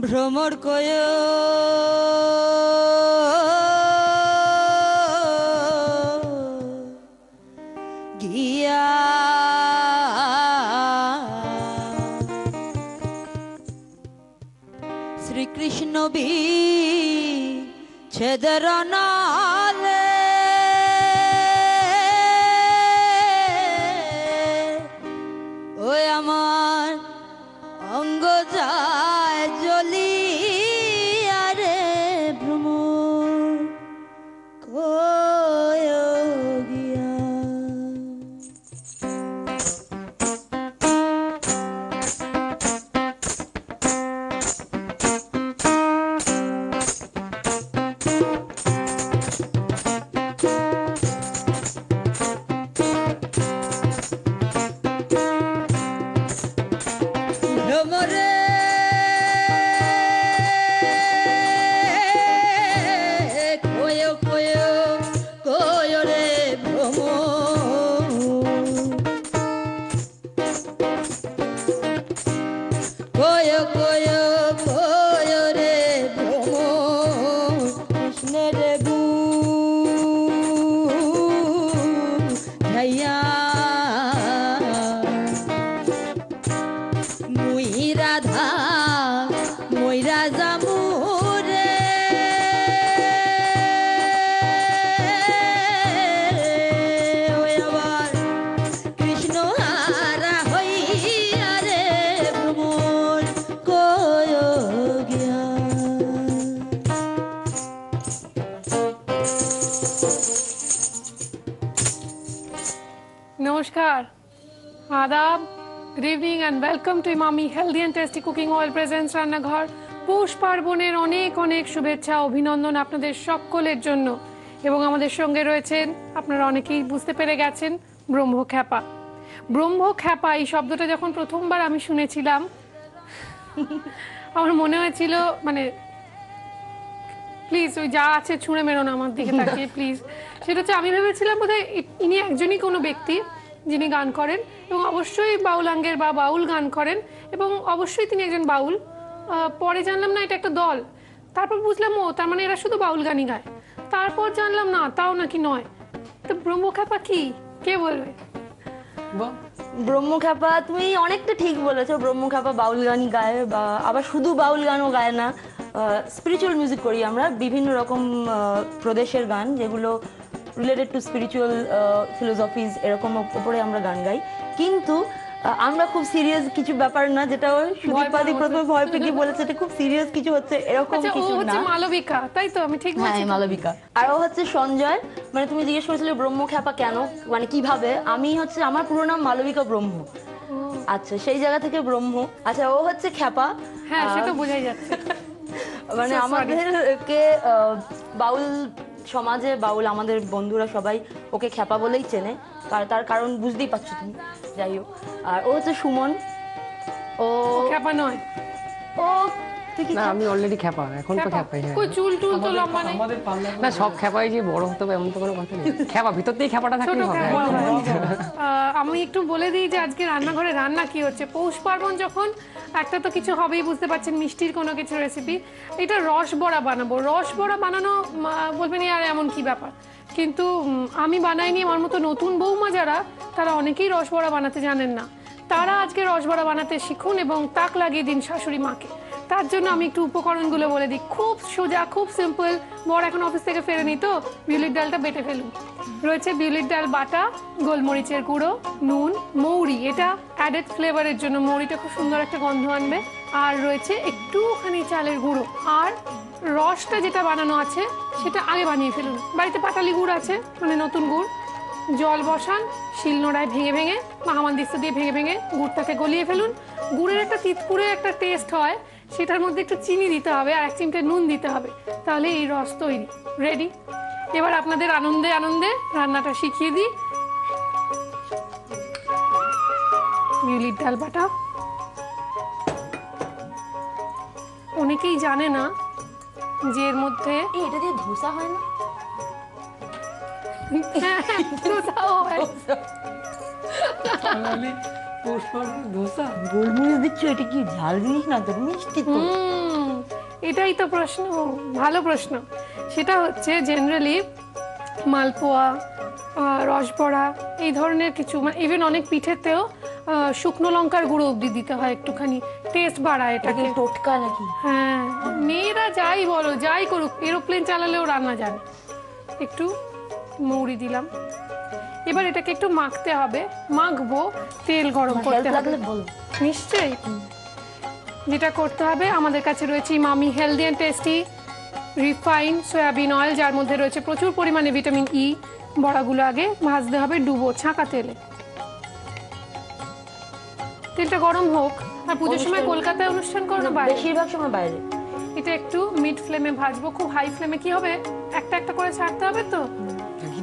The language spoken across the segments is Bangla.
ভ্রমর কয় গিয়া শ্রীকৃষ্ণ বিচ্ছেদের নালে ওই আমার অঙ্গ যায় জ্বলিয়া রে ভ্রমর কয় গিয়া। ভ্রমরে কয় কয় কয় রে ভ্রমর কয় কয় কয় রে ভ্রমর কৃষ্ণের বুঝাইয়া মুই রাধা মই রাজা মোরে ওই আবার কৃষ্ণ হারা হইয়া রে ভ্রমর কয় গিয়া। नमस्कार, आदाब, good evening and welcome to Emami healthy and tasty cooking oil presents Rannaghar. পৌষ পার্বণের অনেক অনেক শুভেচ্ছা অভিনন্দন আপনাদের সকলের জন্য। এবং আমাদের সঙ্গে রয়েছেন, আপনারা অনেকেই বুঝতে পেরে গেছেন, ব্রহ্মখ্যাপা। ব্রহ্মখ্যাপা এই শব্দটা যখন প্রথমবার আমি শুনেছিলাম আমার মনে হয়েছিল, মানে প্লিজ ওই যা আছে ছুঁড়ে মেরো না আমার দিকে তাকিয়ে প্লিজ। সেটা হচ্ছে আমি ভেবেছিলাম বোধহয় ইনি একজনই কোনো ব্যক্তি যিনি গান করেন এবং অবশ্যই বাউলাঙ্গের বা বাউল গান করেন এবং অবশ্যই তিনি একজন বাউল। পরে জানলাম না এটা একটা দল, তারপর বুঝলাম ও তার মানে এরা শুধু বাউল গানই গায়। তারপর জানলাম না তাও নাকি নয়। তো ব্রহ্মখ্যাপা কি, কে বলবে? ব্রহ্মখ্যাপা তুমি অনেকটা ঠিক বলেছো। ব্রহ্মখ্যাপা বাউল গানই গায়, বা আবার শুধু বাউল গানও গায় না, স্পিরিচুয়াল মিউজিক করি আমরা, বিভিন্ন রকম প্রদেশের গান যেগুলো রিলেটেড টু স্পিরিচুয়াল ফিলোসফিজ এরকম উপরে আমরা গান গাই। কিন্তু আমরা খুব সিরিয়াস কিছু ব্যাপার না, যেটা সুদীপাদি প্রথমে ভয় পেয়ে বলেছে এটা খুব সিরিয়াস কিছু হচ্ছে এরকম কিছু না। মালবিকা, তাই তো? আমি ঠিক বলছি? হ্যাঁ, মালবিকা। আর ও হচ্ছে সঞ্জয়। মানে তুমি জিজ্ঞেস করেছিলে ব্রহ্মখ্যাপা কেন, মানে কিভাবে। আমি হচ্ছে, আমার পুরো নাম মালবিকা ব্রহ্ম। আচ্ছা, সেই জায়গা থেকে ব্রহ্ম। আচ্ছা, ও হচ্ছে খ্যাপা। হ্যাঁ, সেটা বোঝাই যাচ্ছে। মানে আমাদেরকে বাউল সমাজে, বাউল আমাদের বন্ধুরা সবাই ওকে খ্যাপা বলেই চেনে, তার কারণ বুঝতেই পারছো তুমি। যাই হোক, আর ও হচ্ছে সুমন। ও খ্যাপা নয়। ও তুই কি না, আমি অলরেডি খ্যাপা, এখন তো খ্যাপাই। হ্যাঁ, কই চুল টুল তো লম্বা নেই না, সব খ্যাপাই যে বড় হতে হবে এমন তো কোনো কথা নেই। খ্যাপা ভিতর থেকেই খ্যাপাটা থাকলেই হবে। আমি একটু বলে দিই যে আজকে রান্নাঘরে রান্না কি হচ্ছে। পৌষ পার্বণ যখন, একটা তো কিছু হবেই, বুঝতে পারছেন, মিষ্টির কোনো কিছু রেসিপি। এটা রস বড়া বানাবো। রস বড়া বানানো বলবেন আর এমন কি ব্যাপার, কিন্তু আমি বানাইনি। আমার মতো নতুন বৌমা যারা, তারা অনেকেই রস বড়া বানাতে জানেন না। তারা আজকে রস বড়া বানাতে শিখুন এবং তাক লাগিয়ে দিন শাশুড়ি মাকে। তার জন্য আমি একটু উপকরণগুলো বলে দিই। খুব সোজা, খুব সিম্পল। বড় এখন অফিস থেকে ফেরেনি তো বিউলির ডালটা বেটে ফেলুন। রয়েছে বিউলির ডাল বাটা, গোলমরিচের গুঁড়ো, নুন, মৌরি, এটা অ্যাডেড ফ্লেভারের জন্য, মৌরিটা খুব সুন্দর একটা গন্ধ আনবে। আর রয়েছে একটুখানি চালের গুঁড়ো। আর রসটা যেটা বানানো আছে সেটা আগে বানিয়ে ফেলুন। বাড়িতে পাটালি গুড় আছে, মানে নতুন গুড়। জল বসান, শিলনোড়ায় ভেঙে ভেঙে বা হামানদিস্তা দিয়ে ভেঙে ভেঙে গুড়টাকে গলিয়ে ফেলুন। গুড়ের একটা তিতকুড়ে একটা টেস্ট হয়, সেটার মধ্যে একটু চিনি দিতে হবে আর 1 চিমটে নুন দিতে হবে, তাহলে এই রস তৈরি, রেডি। এবার আপনাদের আনন্দে আনন্দে রান্নাটা শিখিয়ে দিই। বিউলির ডাল বাটা, অনেকেই জানে না যে এর মধ্যে এটা দিয়ে ধোসা হয় না? ধোসাও হয়। ধোসা গোলমরিচ দিচ্ছ, এটা কি ঝাল জিনিস না তো, মিষ্টি তো। এটাই তো প্রশ্ন, ভালো প্রশ্ন। সেটা হচ্ছে জেনারেলি মালপোয়া, রসবড়া এই ধরনের কিছু, মানে ইভেন অনেক পিঠেতেও শুকনো লঙ্কার গুঁড়ো অবধি দিতে হয় একটুখানি, টেস্ট বাড়ায় এটাকে। টোটকা নাকি? হ্যাঁ, মেয়েরা যাই বলো, যাই করুক, এরোপ্লেন চালালেও রান্না জানে। একটু মৌরি দিলাম, এবার এটাকে একটু মাখতে হবে, মাখবো, তেল গরম করতে হবে নিশ্চয়ই। যেটা করতে হবে, আমাদের কাছে রয়েছে Emami healthy and tasty refine soybean oil, যার মধ্যে রয়েছে প্রচুর পরিমাণে ভিটামিন ই। বড়াগুলো আগে ভাজতে হবে ডুবো ছাঁকা তেলে। তেলটা গরম হোক। আর পুজোর সময় কলকাতায় অনুষ্ঠান করো না বাইরে? বেশিরভাগ সময় বাইরে। এটা একটু মিড ফ্লেমে ভাজবো, খুব হাই ফ্লেমে কি হবে, একটা একটা করে ছাড়তে হবে। তো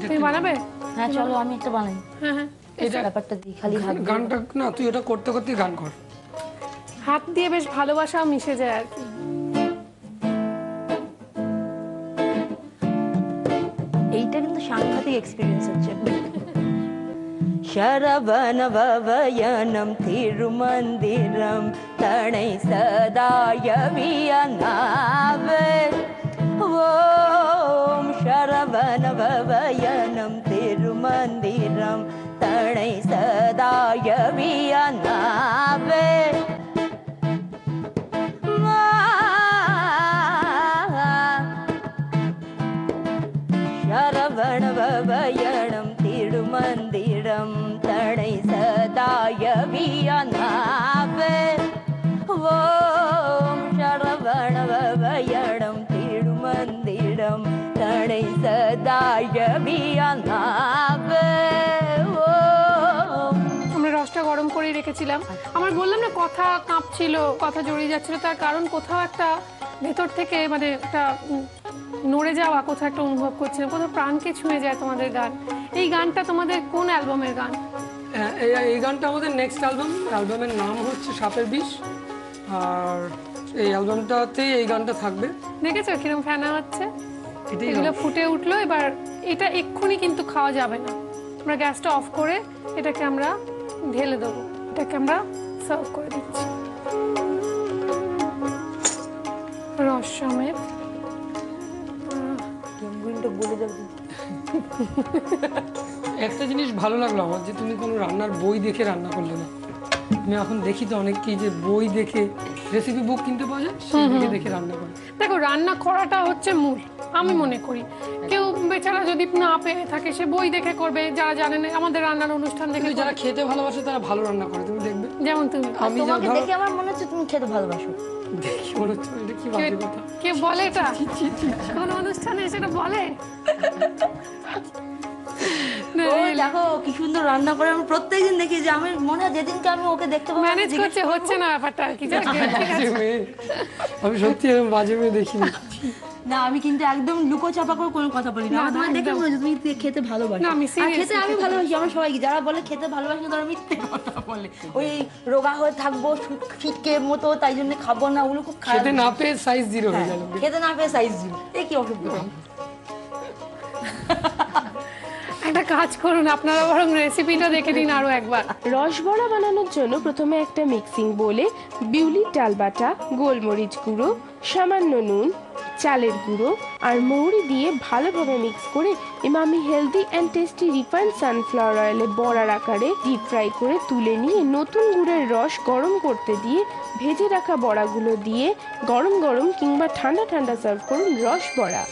তুমি বানাবে? হ্যাঁ চলো আমি একটা বানাই। হ্যাঁ হ্যাঁ, এটা ব্যাপারটা দিই, খালি হাত দিয়ে। গানটা না, তুই এটা করতে করতে গান কর। হাত দিয়ে বেশ ভালোবাসাও মিশে যায় আর কি। এইটা কিন্তু সাংঘাতিক এক্সপিরিয়েন্স হচ্ছে। शरवण भवयनं तिरुमन्दिरं तणै सदा यवियनावे ॐ शरवण भवयनं तिरुमन्दिरं तणै सदा यवियनावे शरवण भवयनं तिरुमन्दिरं तणै सदा यवियनावे ॐ शरवण भवयनं तिरुमन्दिरं तणै सदा यवियनावे আমরা রসটা গরম করে রেখেছিলাম। আমার বললাম না কথা কাঁপছিল, কথা জড়িয়ে যাচ্ছিল, তার কারণ কোথাও একটা ভেতর থেকে মানে একটা নড়ে যাওয়া, কোথাও একটা অনুভব করছিলাম, কোথাও প্রাণকে ছুঁয়ে যায় তোমাদের গান। এই গানটা তোমাদের কোন অ্যালবামের গান? এই গানটা আমাদের নেক্সট অ্যালবামের নাম হচ্ছে সাপের বিষ, আর এই অ্যালবামটাতে এই গানটা থাকবে। দেখেছো কিরকম ফেনা হচ্ছে, এগুলো ফুটে উঠলো। এবার এটা এক্ষুনি কিন্তু খাওয়া যাবে না, আমরা গ্যাসটা অফ করে এটাকে আমরা ঢেলে দেবো, এটাকে আমরা সার্ভ করে দিচ্ছি রস সমেত। একটা জিনিস ভালো লাগলো আমার, যে তুমি কোনো রান্নার বই দেখে রান্না করলে না। আমি এখন দেখি তো অনেককেই যে বই দেখে, রেসিপি বুক কিনতে পাওয়া যায়, সেই দেখে দেখে রান্না করে। দেখো, রান্না করাটা হচ্ছে মূল, আমি মনে করি। কেউ বেচারা যদি না পেয়ে থাকে, সে বই দেখে করবে, যারা জানে না আমাদের রান্নার অনুষ্ঠান দেখে। যারা খেতে ভালোবাসে তারা ভালো রান্না করে, তুমি দেখবে। যেমন তুমি, আমি তোমাকে দেখে আমার মনে হচ্ছে তুমি খেতে ভালোবাসো। দেখি মনে হচ্ছে এটা কি বাজে কথা। কে বলে এটা? কোন অনুষ্ঠানে সেটা বলে? ওই দেখো কি সুন্দর রান্না করে, আমি প্রত্যেকদিন দেখি। যে আমি মনে হয় যেদিনকে আমি ওকে দেখতে পাবো, ম্যানেজ করছে, হচ্ছে না ব্যাপারটা আর কি। আমি সত্যি এরকম বাজে মেয়ে দেখিনি। না আমি কিন্তু একদম লুকো চাপা করে কোনো কথা বলি না। তোমার দেখে মনে হচ্ছে তুমি খেতে ভালোবাসো। না, আমি আর serious খেতে আমি ভালোবাসি। আমার সবাইকে যারা বলে খেতে ভালোবাসি না, তারা মিথ্যে কথা বলে। ওই রোগা হয়ে থাকবো ফিটকে মতো, তাই জন্য খাবো না, ওগুলো খুব খারাপ। খেতে না পেয়ে সাইজ 0 হয়ে গেল। খেতে না পেয়ে সাইজ 0, এই কি অসুবিধা? একটা কাজ করুন, আপনারা বরং রেসিপিটা দেখে নিন আরো একবার। রসবড়া বানানোর জন্য প্রথমে একটা মিক্সিং বোলে বিউলির ডাল বাটা, গোলমরিচ গুঁড়ো, সামান্য নুন, চালের গুঁড়ো আর মৌরি দিয়ে ভালোভাবে মিক্স করে Emami healthy and tasty refined sunflower অয়েলে বড়ার আকারে ডিপ ফ্রাই করে তুলে নিয়ে নতুন গুড়ের রস গরম করতে দিয়ে ভেজে রাখা বড়াগুলো দিয়ে গরম গরম কিংবা ঠান্ডা ঠান্ডা সার্ভ করুন রসবড়া।